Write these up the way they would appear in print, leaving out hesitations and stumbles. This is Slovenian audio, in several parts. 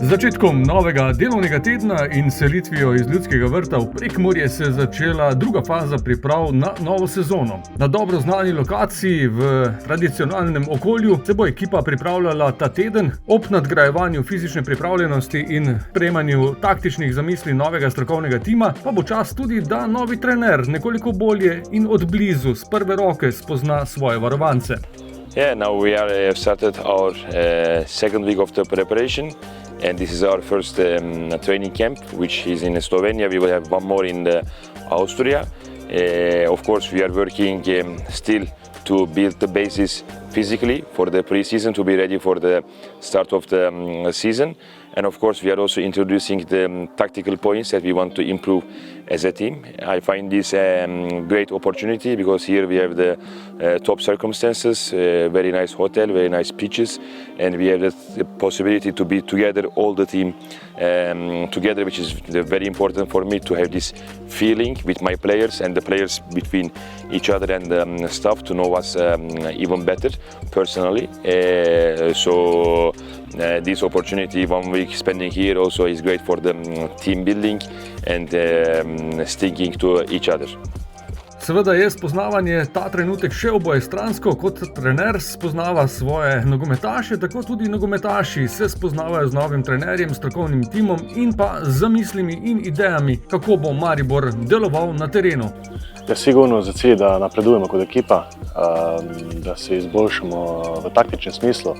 Z začetkom novega delovnega tedna in selitvijo iz Ljudskega vrta v Prekmurje se je začela druga faza priprav na novo sezono. Na dobro znani lokaciji v tradicionalnem okolju se bo ekipa pripravljala ta teden. Ob nadgrajevanju fizične pripravljenosti in sprejemanju taktičnih zamisli novega strokovnega tima pa bo čas tudi, da novi trener nekoliko bolje in od blizu s prve roke spozna svoje varovance. Now we have started our second week of the preparation, and this is our first training camp, which is in Slovenia. We will have one more in Austria. Of course, we are working still to build the basis physically for the pre-season to be ready for the start of the season. And of course, we are also introducing the tactical points that we want to improve as a team. I find this a great opportunity because here we have the top circumstances, very nice hotel, very nice pitches, and we have the possibility to be together, all the team together, which is very important for me to have this feeling with my players and the players between each other and the staff to know us even better personally. So this opportunity, 1 week spending here, also is great for the team building and sticking to each other. Seveda je spoznavanje ta trenutek še obojestransko, kot trener spoznava svoje nogometaše, tako tudi nogometaši se spoznavajo z novim trenerjem, strokovnim timom in pa z zamislimi in idejami, kako bo Maribor deloval na terenu. Sigurno za cilj, da napredujemo kot ekipa, da se izboljšamo v taktičnem smislu,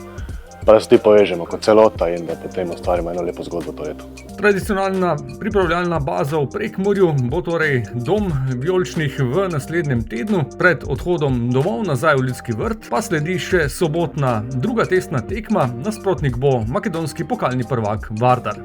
pa da se tudi povežemo kot celota in da potem ustvarimo eno lepo zgodbo to leto. Tradicionalna pripravljalna baza v Prekmurju bo torej dom vijoličnih v naslednjem tednu. Pred odhodom domov nazaj v Ljudski vrt pa sledi še sobotna druga testna tekma, nasprotnik bo makedonski pokalni prvak Vardar.